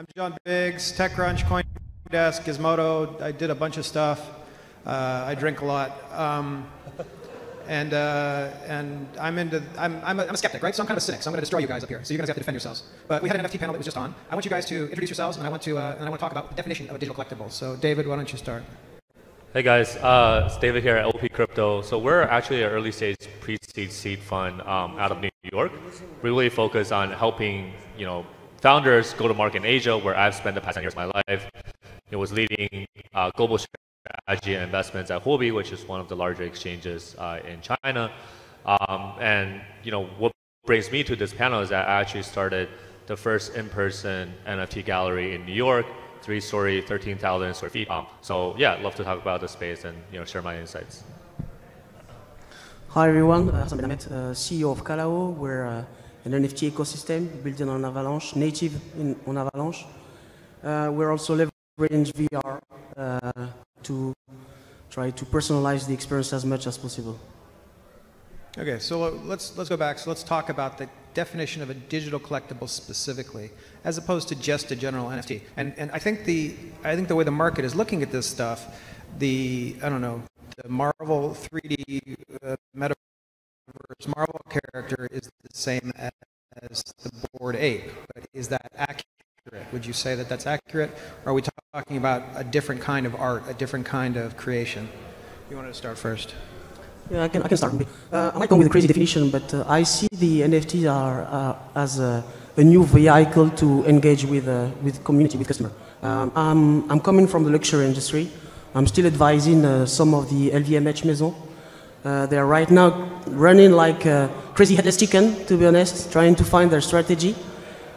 I'm John Biggs, TechCrunch, CoinDesk, Gizmodo. I did a bunch of stuff. I drink a lot. And I'm a skeptic, right? So I'm kind of a cynic. So I'm going to destroy you guys up here. So you guys have to defend yourselves. But we had an NFT panel that was just on. I want you guys to introduce yourselves, and I want to talk about the definition of a digital collectible. So David, why don't you start? Hey guys, it's David here at LP Crypto. So we're actually an early stage pre-seed seed fund out of New York. We really focus on helping founders go to market in Asia, where I've spent the past 10 years of my life. It was leading global strategy and investments at Huobi, which is one of the larger exchanges in China. And what brings me to this panel is that I actually started the first in-person NFT gallery in New York, 3-story, 13,000 square feet. So yeah, I'd love to talk about the space and share my insights. Hi everyone, Hassan Benahmed, CEO of Kalao. We're an NFT ecosystem built on Avalanche, native on Avalanche. We're also leveraging VR to try to personalize the experience as much as possible. Okay, so let's go back. So let's talk about the definition of a digital collectible specifically, as opposed to just a general NFT. And I think the way the market is looking at this stuff, the Marvel 3D metaverse Marvel character is the same as the Bored Ape. But is that accurate? Would you say that that's accurate? Or are we talking about a different kind of art, a different kind of creation? You wanted to start first. Yeah, I can start. I might come with a crazy definition, but I see the NFTs as a new vehicle to engage with community, with customer. I'm coming from the luxury industry. I'm still advising some of the LVMH maison. They are right now running like a crazy headless chicken, to be honest, trying to find their strategy.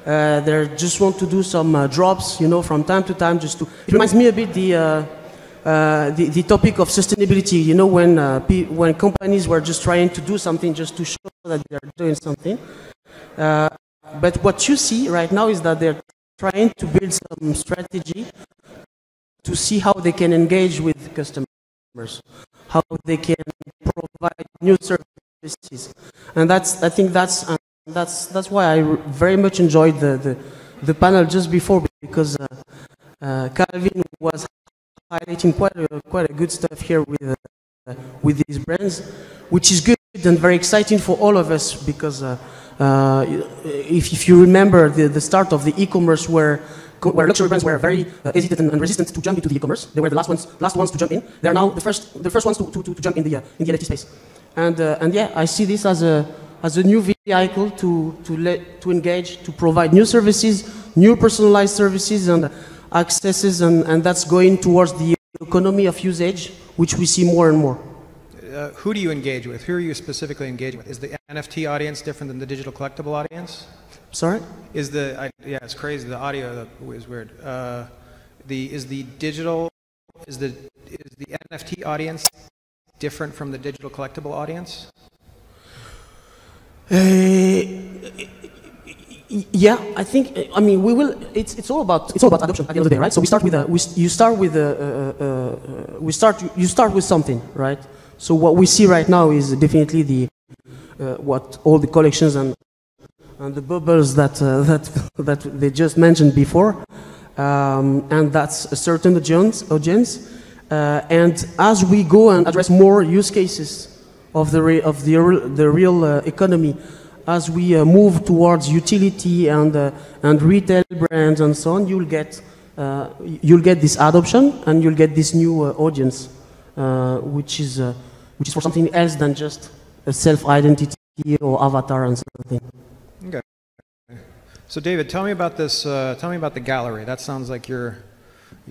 They just want to do some drops, from time to time. It reminds me a bit the topic of sustainability. When companies were just trying to do something just to show that they're doing something. But what you see right now is that they're trying to build some strategy to see how they can engage with customers, how they can provide new services, and I think that's why I very much enjoyed the panel just before, because Calvin was highlighting quite a good stuff here with these brands, which is good and very exciting for all of us, because if you remember the start of the e-commerce, where luxury brands were very hesitant and resistant to jump into the e-commerce. They were the last ones to jump in. They are now the first ones to jump in the NFT space. And yeah, I see this as a new vehicle to engage, to provide new services, new personalized services and accesses, and that's going towards the economy of usage, which we see more and more. Who do you engage with? Who are you specifically engaging with? Is the NFT audience different than the digital collectible audience? Sorry? Yeah, it's crazy. The audio is weird. Is the NFT audience different from the digital collectible audience? Yeah, I think. I mean, we will. It's all about adoption at the end of the day, right? So we start with you start with something, right? So what we see right now is definitely what all the collections and the bubbles that they just mentioned before, and that's a certain audience. And as we go and address more use cases of the real economy, as we move towards utility and retail brands and so on, you'll get this adoption and you'll get this new audience, which is for something else than just a self-identity or avatar and something. Okay. So David, tell me about this. Tell me about the gallery. That sounds like you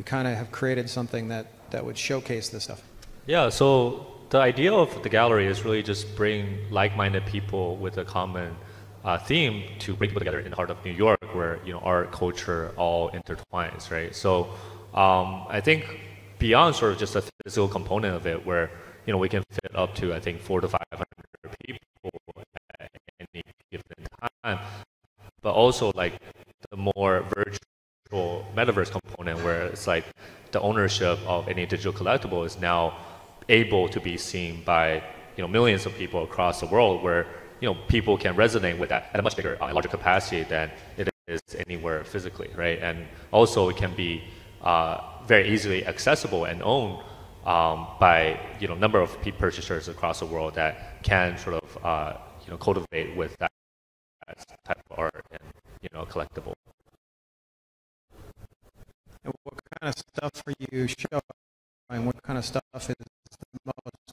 kind of have created something that would showcase this stuff. Yeah. So the idea of the gallery is really just bring like-minded people with a common theme to bring people together in the heart of New York, where art, culture all intertwines, right? So I think beyond sort of just a physical component of it, where we can fit up to, I think, 400 to 500 people at any given time, but also like the more virtual metaverse component, where it's like the ownership of any digital collectible is now able to be seen by millions of people across the world, where people can resonate with that at a much bigger, larger capacity than it is anywhere physically, right? And also it can be very easily accessible and owned by number of purchasers across the world that can sort of cultivate with that type of art and collectible. And what kind of stuff are you showing? What kind of stuff is the most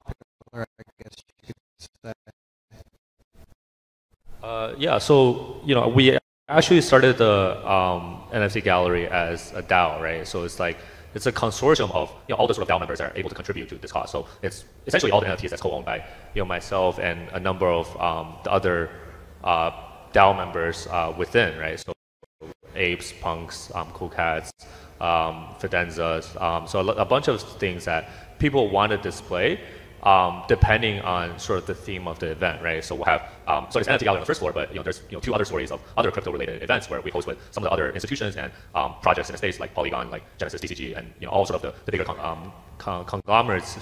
popular, I guess you could say? Yeah, so we actually started the NFT gallery as a DAO, right? So it's a consortium of all the sort of DAO members that are able to contribute to this cause. So it's essentially all the NFTs that's co-owned by myself and a number of the other DAO members within, right? So apes, punks, cool cats, fidenzas, so a bunch of things that people want to display depending on sort of the theme of the event, right? So we'll have, so it's NFT gallery on the first floor, but there's two other stories of other crypto-related events where we host with some of the other institutions and projects in the space like Polygon, like Genesis, TCG, and all sort of the bigger conglomerates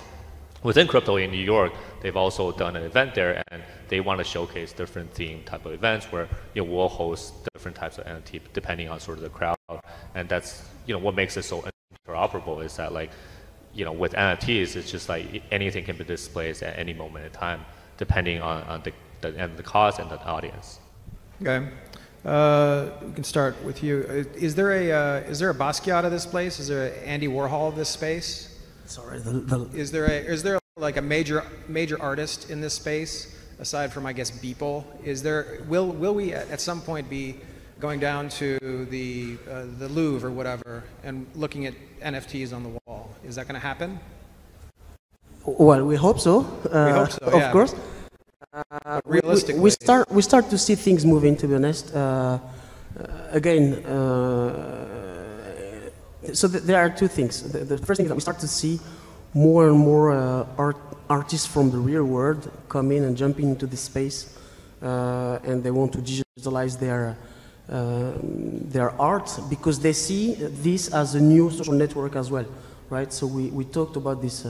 within crypto in New York. They've also done an event there, and they want to showcase different theme type of events where we'll host different types of NFT depending on sort of the crowd, and that's what makes it so interoperable is that with NFTs, it's just like anything can be displayed at any moment in time, depending on the cause and the audience. Okay, we can start with you. Is there a Basquiat of this place? Is there an Andy Warhol of this space? Sorry, Is there like a major artist in this space aside from, I guess, Beeple? Will we at some point be going down to the Louvre or whatever and looking at NFTs on the wall? Is that going to happen? Well, we hope so. We hope so, of course. Realistically, we start to see things moving. To be honest, again, so there are two things. The first thing is that we start to see more and more artists from the real world come in and jump into this space, and they want to digitalize their art because they see this as a new social network as well, right? So we talked about this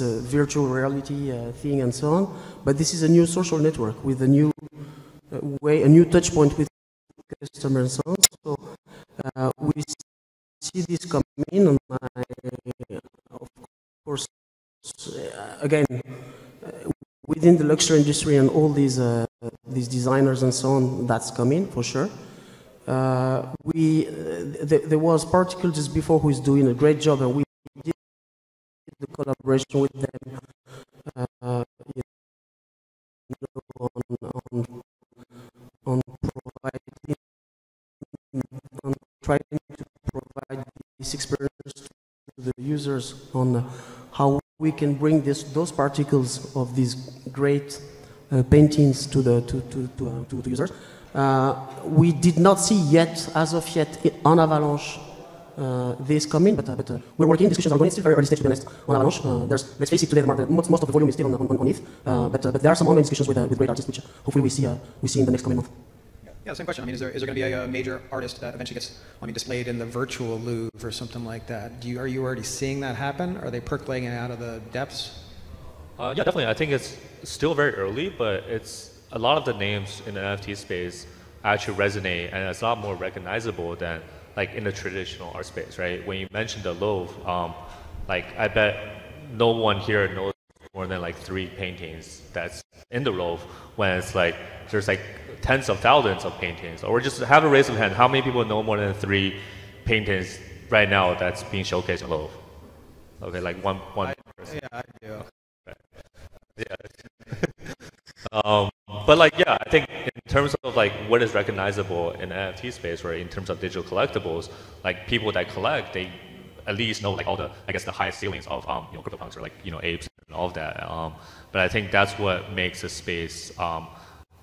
virtual reality thing and so on, but this is a new social network with a new way, a new touch point with customers and so on. So we see this coming in, and of course, again, within the luxury industry and all these designers and so on, that's coming for sure. There was Particle just before who is doing a great job, and we did the collaboration with them on providing, on trying to provide this experience to the users on how we can bring those particles of these great paintings to the users. We did not see yet, as of yet, on Avalanche this coming, but we're working. Discussions are going. It's still very early stage to be honest on Avalanche. Let's face it, today most of the volume is still on ETH, but there are some ongoing discussions with great artists, which hopefully we see in the next coming month. Yeah, same question. I mean, is there going to be a major artist that eventually gets displayed in the virtual Louvre or something like that? Are you already seeing that happen? Are they percolating out of the depths? Yeah, definitely. I think it's still very early, but it's a lot of the names in the NFT space actually resonate, and it's a lot more recognizable than like in the traditional art space, right? When you mentioned the Louvre, I bet no one here knows more than like 3 paintings that's in the Louvre, when it's like there's like tens of thousands of paintings. Or just have a raise of hand. How many people know more than 3 paintings right now that's being showcased in the Louvre? Okay, like one person. Yeah, I do. Yeah. But yeah, I think in terms of like what is recognizable in the NFT space, or in terms of digital collectibles, like people that collect, they at least know like all the, I guess, the highest ceilings of CryptoPunks or like apes and all of that. But I think that's what makes the space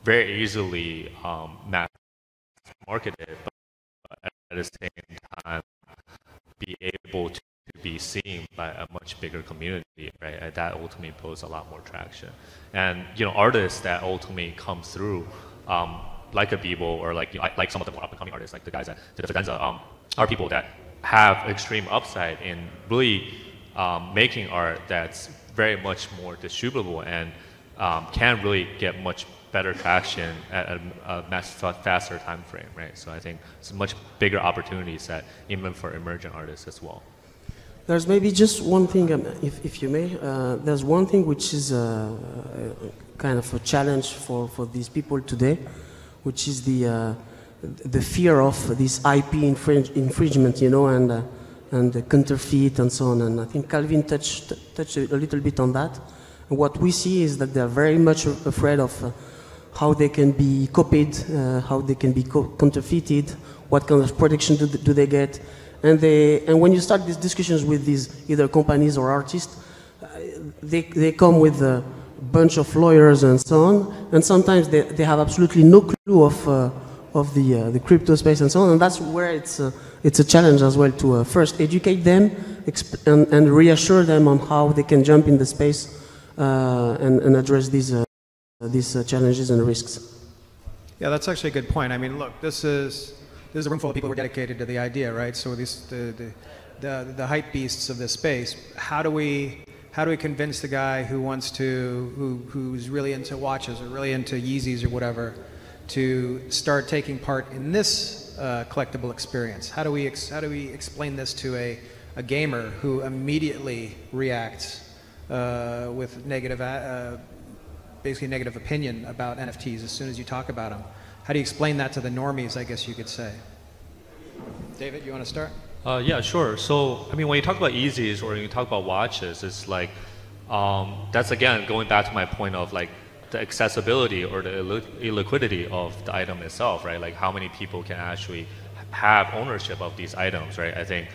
very easily mass marketed, but at the same time be able to be seen by a much bigger community, right? And that ultimately builds a lot more traction. And artists that ultimately come through, like a Beeple or like some of the more up and coming artists, like the guys that did the Fidenza, are people that have extreme upside in really making art that's very much more distributable and can really get much better traction at a much faster time frame, right? So I think it's a much bigger opportunity set even for emerging artists as well. There's maybe just one thing, if you may. There's one thing which is kind of a challenge for these people today, which is the fear of this IP infringement, you know, and the counterfeit and so on. And I think Calvin touched a little bit on that. And what we see is that they're very much afraid of how they can be copied, how they can be counterfeited, what kind of protection do they get. And when you start these discussions with these either companies or artists, they come with a bunch of lawyers and so on, and sometimes they have absolutely no clue of the crypto space and so on, and that's where it's a challenge as well to first educate them and reassure them on how they can jump in the space and address these challenges and risks. Yeah, that's actually a good point. I mean, look, this is a room full of people who are dedicated to the idea, right? So the hype beasts of this space. How do we convince the guy who wants to, who's really into watches or really into Yeezys or whatever, to start taking part in this collectible experience? How do we explain this to a gamer who immediately reacts with basically negative opinion about NFTs as soon as you talk about them? How do you explain that to the normies, I guess you could say? David, you want to start? Yeah, sure. So, I mean, when you talk about Yeezys or when you talk about watches, it's like, that's again, going back to my point of like the accessibility or the illiquidity of the item itself, right? Like how many people can actually have ownership of these items, right? I think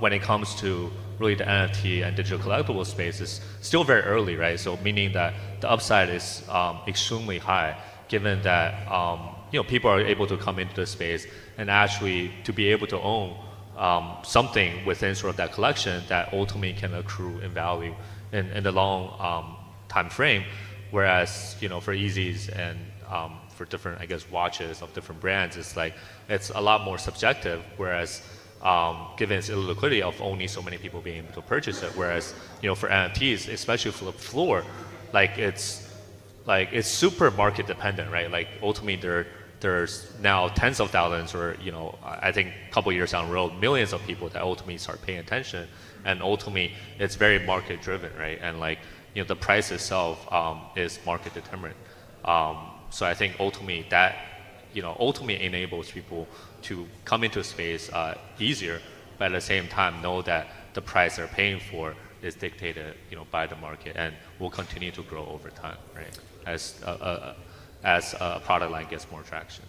when it comes to really the NFT and digital collectible space, is still very early, right? So meaning that the upside is extremely high, given that you know, people are able to come into the space and actually to be able to own something within sort of that collection that ultimately can accrue in value in the long time frame. Whereas, you know, for Yeezys and for different, I guess, watches of different brands, it's like it's a lot more subjective. Whereas, given its illiquidity of only so many people being able to purchase it, whereas, you know, for NFTs, especially for the floor, like it's super market dependent, right? Like ultimately there's now tens of thousands, or, you know, I think a couple years down the road, millions of people that ultimately start paying attention, and ultimately it's very market driven, right? And like, you know, the price itself is market determined. So I think ultimately that, you know, ultimately enables people to come into a space easier, but at the same time know that the price they're paying for is dictated, you know, by the market and will continue to grow over time, right? As a product line gets more traction.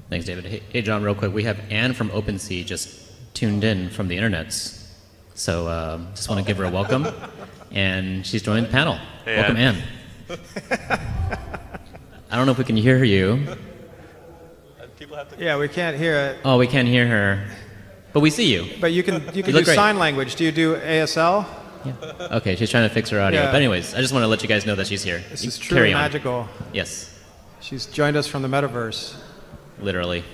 Thanks, David. Hey, John, real quick, we have Anne from OpenSea just tuned in from the internets. So just want to give her a welcome. And she's joined the panel. Hey, welcome, Anne. I don't know if we can hear you. Yeah, we can't hear it. Oh, we can't hear her. But we see you. But you can do sign language. Do you do ASL? Yeah. Okay, she's trying to fix her audio. Yeah. But anyways, I just want to let you guys know that she's here. This is truly magical. Yes. She's joined us from the metaverse. Literally.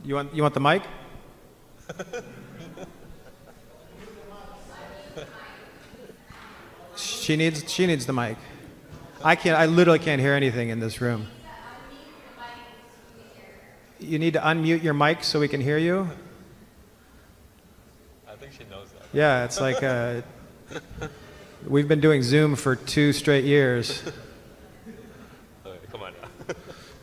You want the mic? She needs the mic. I literally can't hear anything in this room. You need to unmute your mic so we can hear you. I think she knows that. Yeah, it's like we've been doing Zoom for 2 straight years. Okay, come on now.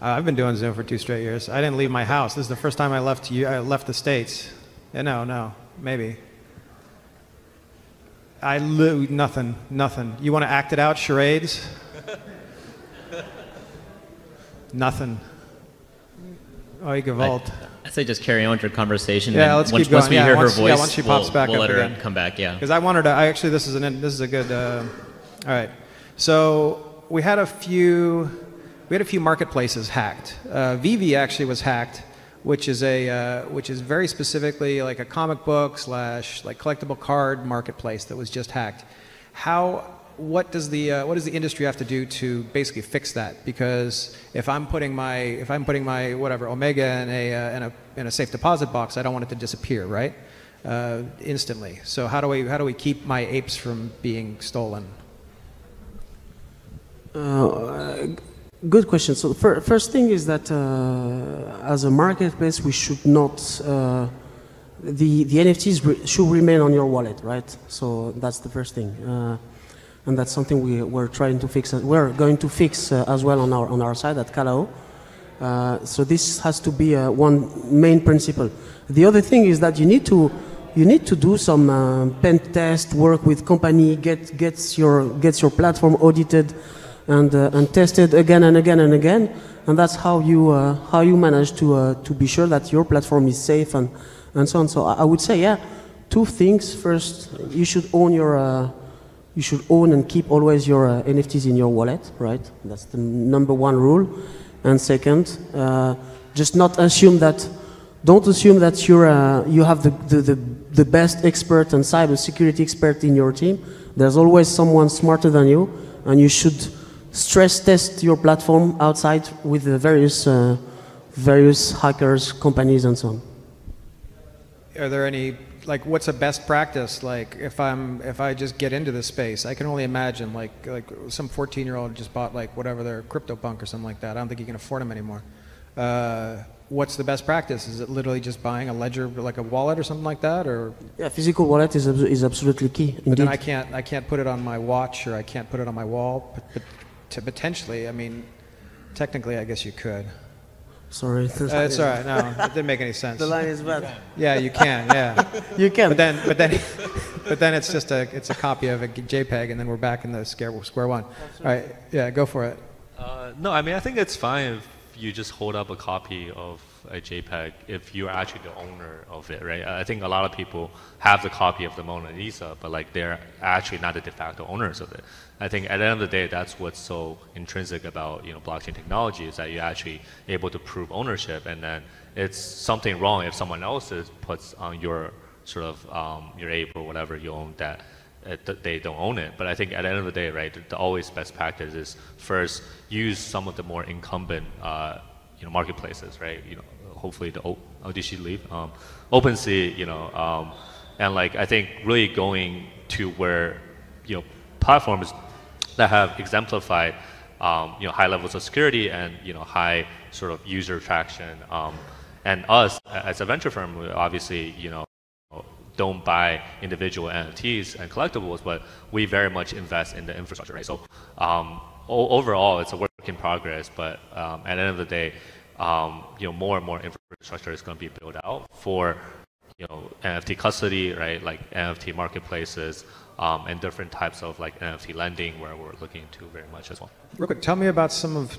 I've been doing Zoom for 2 straight years. I didn't leave my house. This is the first time I left the States. Yeah, no, maybe. Nothing. You want to act it out, charades? Nothing. Oh, you Gewalt. I say just carry on with your conversation. Yeah, let's keep going. Once we hear her voice, once she pops back we'll up let her again. come back. Yeah. Because I wanted to. Actually, this is a good. All right. So we had a few marketplaces hacked. Vivi actually was hacked, which is very specifically like a comic book / like collectible card marketplace that was just hacked. What does the industry have to do to basically fix that? Because if I'm putting my whatever Omega in a safe deposit box, I don't want it to disappear, right? Instantly. So how do we keep my apes from being stolen? Good question. So the first thing is that as a marketplace, we should not, the NFTs should remain on your wallet, right? So that's the first thing. And that's something we're trying to fix. We're going to fix as well on our side at Calao. So this has to be one main principle. The other thing is that you need to do some pen test work with company, gets your platform audited and tested again and again and again, and that's how you manage to be sure that your platform is safe and so on. So I would say, yeah, two things. First, you should own and keep always your NFTs in your wallet, right? That's the number one rule. And second, just don't assume that you have the best expert and cybersecurity expert in your team. There's always someone smarter than you, and you should stress test your platform outside with the various hackers, companies, and so on. Are there any, like, what's a best practice? Like, if I just get into this space, I can only imagine like some 14-year-old just bought like whatever their CryptoPunk or something like that. I don't think you can afford them anymore. What's the best practice? Is it literally just buying a ledger, like a wallet or something like that, or? Yeah, physical wallet is absolutely key. But then I can't put it on my watch, or I can't put it on my wall. But to potentially, I mean, technically, I guess you could. Sorry. It's all right. No, it didn't make any sense. The line is bad. Yeah, you can. Yeah, you can. But then it's just a copy of a JPEG, and then we're back in the square one. All right. Yeah, go for it. No, I mean, I think it's fine if you just hold up a copy of a JPEG if you're actually the owner of it, right? I think a lot of people have the copy of the Mona Lisa, but like they're actually not the de facto owners of it. I think at the end of the day, that's what's so intrinsic about blockchain technology, is that you're actually able to prove ownership, and then it's something wrong if someone else puts on your sort of your ape or whatever you own that they don't own it. But I think at the end of the day, right, the always best practice is first use some of the more incumbent marketplaces, right? Hopefully did she leave? OpenSea, and like I think really going to where platforms that have exemplified high levels of security and high sort of user traction, and us as a venture firm, we obviously don't buy individual NFTs and collectibles, but we very much invest in the infrastructure, right? So overall, it's a work in progress, but at the end of the day, more and more infrastructure is going to be built out for NFT custody, right? Like NFT marketplaces, and different types of like NFT lending, where we're looking to very much as well. Real quick, tell me about some of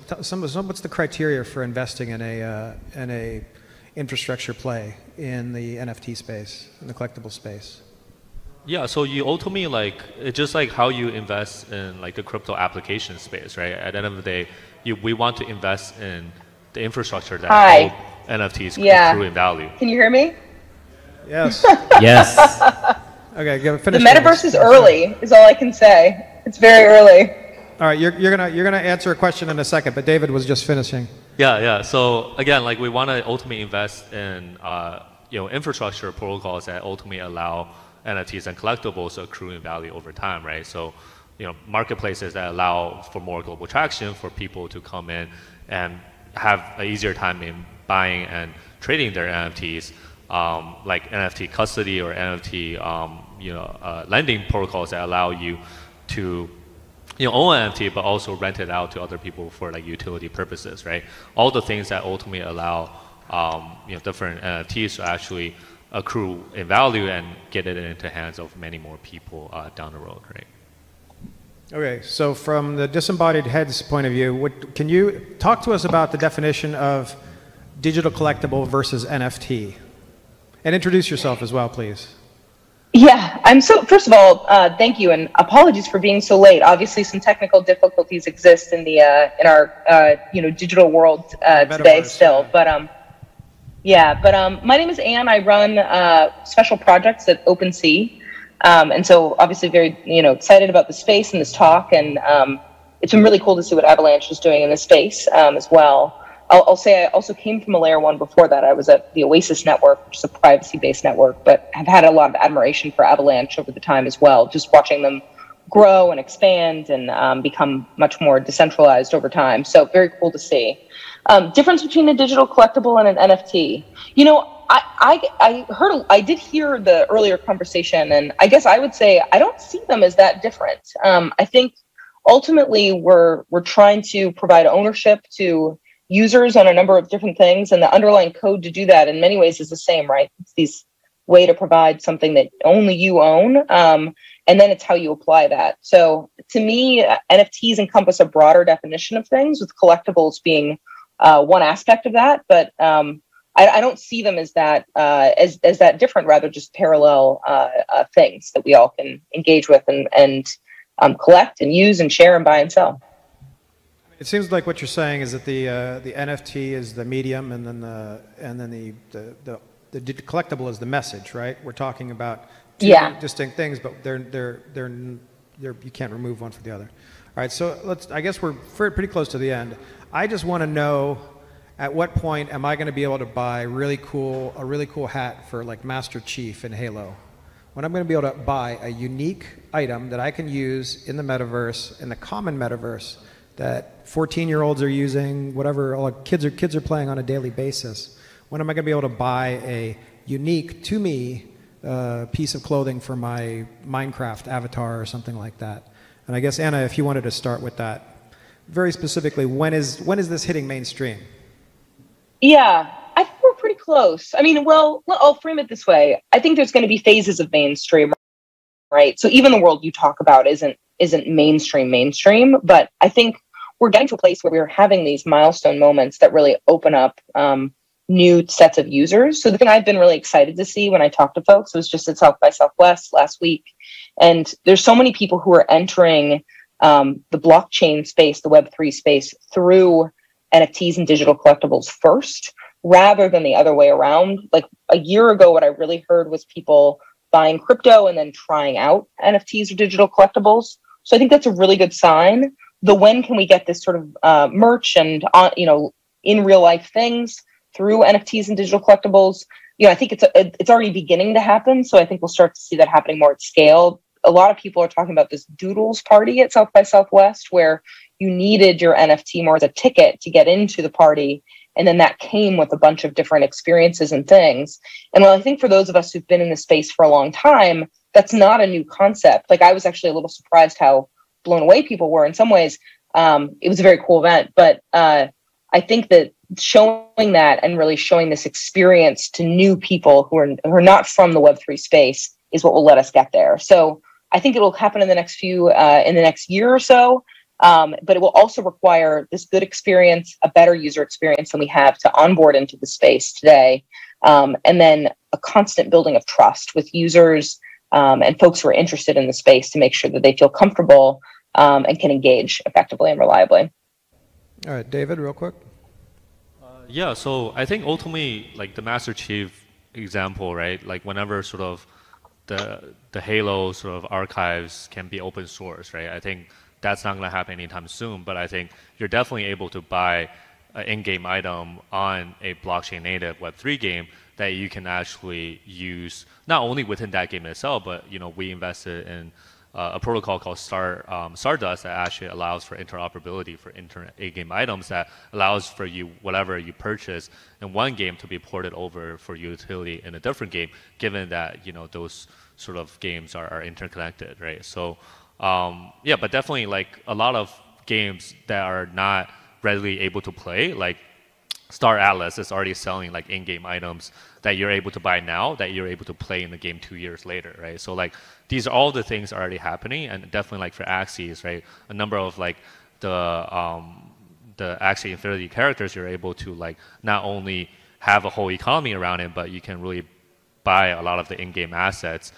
what's the criteria for investing in a infrastructure play in the NFT space, in the collectible space? Yeah, so you ultimately it's just like how you invest in like the crypto application space, right? At the end of the day, we want to invest in the infrastructure that all NFTs accrue in value. Can you hear me? Yes. Yes. Okay, finish. The metaverse is early, is all I can say. It's very early. All right, you're gonna answer a question in a second, but David was just finishing. Yeah. So again, like we want to ultimately invest in infrastructure protocols that ultimately allow NFTs and collectibles to accrue in value over time, right? So marketplaces that allow for more global traction, for people to come in and have an easier time in buying and trading their NFTs, like NFT custody or NFT lending protocols that allow you to own an NFT but also rent it out to other people for like utility purposes, right? All the things that ultimately allow different NFTs to actually accrue in value and get it into the hands of many more people down the road, right? Okay, so from the disembodied head's point of view, can you talk to us about the definition of digital collectible versus NFT? And introduce yourself as well, please. Yeah, first of all, thank you, and apologies for being so late. Obviously, some technical difficulties exist in our digital world today still, but my name is Anne. I run special projects at OpenSea. And so obviously very, excited about the space and this talk, and it's been really cool to see what Avalanche is doing in this space as well. I'll say I also came from a layer one before that. I was at the Oasis network, which is a privacy-based network, but have had a lot of admiration for Avalanche over the time as well, just watching them grow and expand and become much more decentralized over time. So very cool to see. Difference between a digital collectible and an NFT. You know, I did hear the earlier conversation, and I guess I would say I don't see them as that different. I think ultimately we're trying to provide ownership to users on a number of different things, and the underlying code to do that in many ways is the same, right? It's this way to provide something that only you own, and then it's how you apply that. So to me, NFTs encompass a broader definition of things, with collectibles being one aspect of that, but I don't see them as that as that different, rather just parallel things that we all can engage with and collect and use and share and buy and sell. It seems like what you're saying is that the NFT is the medium, and then the collectible is the message, right? We're talking about two distinct things, but you can't remove one from the other. All right, so I guess we're pretty close to the end. I just want to know, at what point am I going to be able to buy a really cool hat for like Master Chief in Halo? When I'm going to be able to buy a unique item that I can use in the metaverse, in the common metaverse, that 14-year-olds are using, whatever all kids are playing on a daily basis. When am I going to be able to buy a unique, to me, piece of clothing for my Minecraft avatar or something like that? And I guess, Anna, if you wanted to start with that, very specifically, when is this hitting mainstream? Yeah, I think we're pretty close. I mean, well, I'll frame it this way. I think there's going to be phases of mainstream, right? So even the world you talk about isn't mainstream, but I think we're getting to a place where we're having these milestone moments that really open up new sets of users. So the thing I've been really excited to see when I talk to folks was just at South by Southwest last week. And there's so many people who are entering the blockchain space, the Web3 space, through NFTs and digital collectibles first, rather than the other way around. Like a year ago, what I really heard was people buying crypto and then trying out NFTs or digital collectibles. So I think that's a really good sign. The when can we get this sort of merch and in real life things through NFTs and digital collectibles? I think it's already beginning to happen. So I think we'll start to see that happening more at scale. A lot of people are talking about this Doodles party at South by Southwest, where you needed your NFT more as a ticket to get into the party. And then that came with a bunch of different experiences and things. And while I think for those of us who've been in this space for a long time, that's not a new concept. Like, I was actually a little surprised how blown away people were in some ways. It was a very cool event, but I think that showing that and really showing this experience to new people who are not from the Web3 space is what will let us get there. So I think it will happen in the next year or so. But it will also require this good experience, a better user experience than we have to onboard into the space today. And then a constant building of trust with users and folks who are interested in the space to make sure that they feel comfortable and can engage effectively and reliably. All right, David, real quick. Yeah, so I think ultimately, like the Master Chief example, right? Like whenever sort of the Halo sort of archives can be open source, right? I think that's not going to happen anytime soon, but I think you're definitely able to buy an in-game item on a blockchain native Web3 game that you can actually use not only within that game itself, but we invested in a protocol called Stardust that actually allows for interoperability for in-game items, that allows for you whatever you purchase in one game to be ported over for utility in a different game, given that those sort of games are interconnected, right? So yeah, but definitely like a lot of games that are not readily able to play, like Star Atlas is already selling like in-game items that you're able to buy now that you're able to play in the game 2 years later, right? So like these are all the things already happening, and definitely like for Axis, right? A number of like the Axie Infinity characters, you're able to like not only have a whole economy around it, but you can really buy a lot of the in-game assets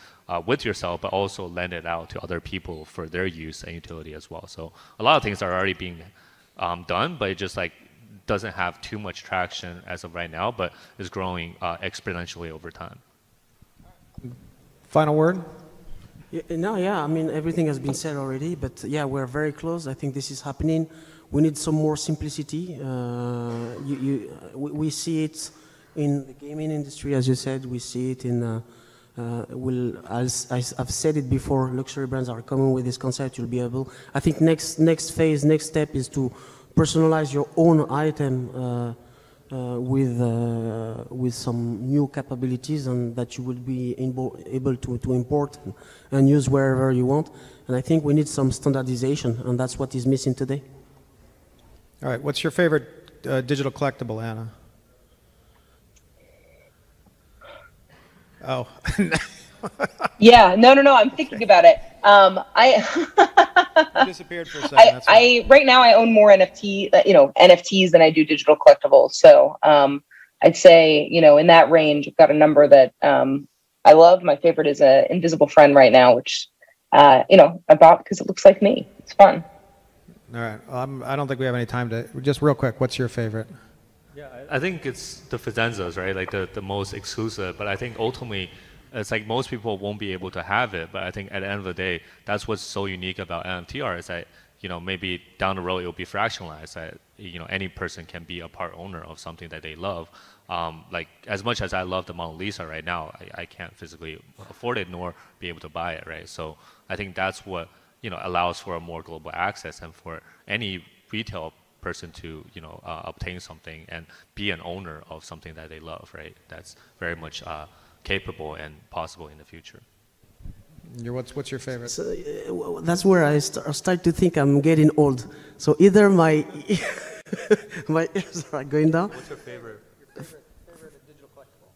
with yourself, but also lend it out to other people for their use and utility as well. So a lot of things are already being done, but it just like doesn't have too much traction as of right now, but is growing exponentially over time. Final word? Yeah, I mean, everything has been said already, but yeah, we're very close. I think this is happening. We need some more simplicity. We see it in the gaming industry, as you said. We see it in I've said it before, luxury brands are coming with this concept. You'll be able, I think next phase, next step is to personalize your own item with some new capabilities, and that you will be able to import and use wherever you want. And I think we need some standardization, and that's what is missing today. All right, what's your favorite digital collectible, Anna? Oh. Yeah, no, I'm thinking about it. You disappeared for a second. Right now I own more NFTs than I do digital collectibles. So I'd say, in that range, I've got a number that I love. My favorite is a Invisible Friend right now, which I bought because it looks like me. It's fun. All right. I don't think we have any time to. Just real quick, what's your favorite? Yeah, I think it's the Fidenzas, right? Like the most exclusive. But I think ultimately, it's like most people won't be able to have it. But I think at the end of the day, that's what's so unique about NFT art is that, maybe down the road it will be fractionalized. That, any person can be a part owner of something that they love. Like as much as I love the Mona Lisa right now, I can't physically afford it nor be able to buy it, right? So I think that's what, allows for a more global access and for any retail person to obtain something and be an owner of something that they love, right? That's very much capable and possible in the future. What's your favorite? So, that's where I start to think I'm getting old. So either my my ears are going down. What's your favorite? Favorite digital collectible?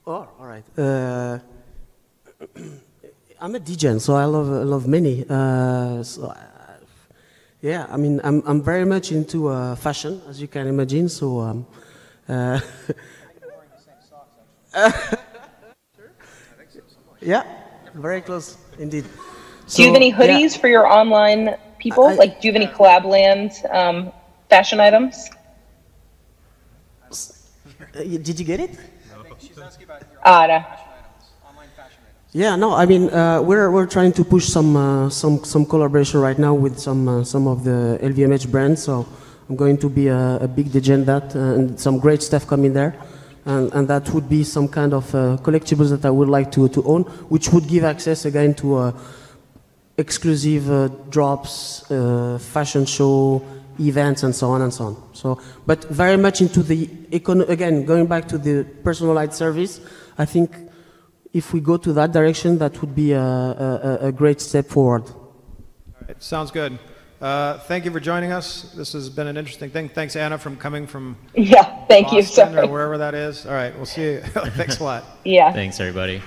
Oh, all right. I'm a DJ, so I love many. Yeah, I mean, I'm very much into fashion, as you can imagine. So, yeah, very close indeed. So, do you have any hoodies for your online people? Do you have any Collab Land fashion items? Did you get it? She's asking about your No. online fashion items. Yeah, no, I mean, we're trying to push some collaboration right now with some of the LVMH brands. So I'm going to be a big DJ in that, and some great stuff coming there. And that would be some kind of collectibles that I would like to own, which would give access again to exclusive drops, fashion show, events, and so on and so on. So, but very much into the again, going back to the personalized service. I think if we go to that direction, that would be a great step forward. All right, sounds good. Thank you for joining us. This has been an interesting thing. Thanks, Anna, coming from Yeah, thank you. Boston Sorry. or wherever that is. All right, we'll see you. Thanks a lot. Yeah. Thanks, everybody.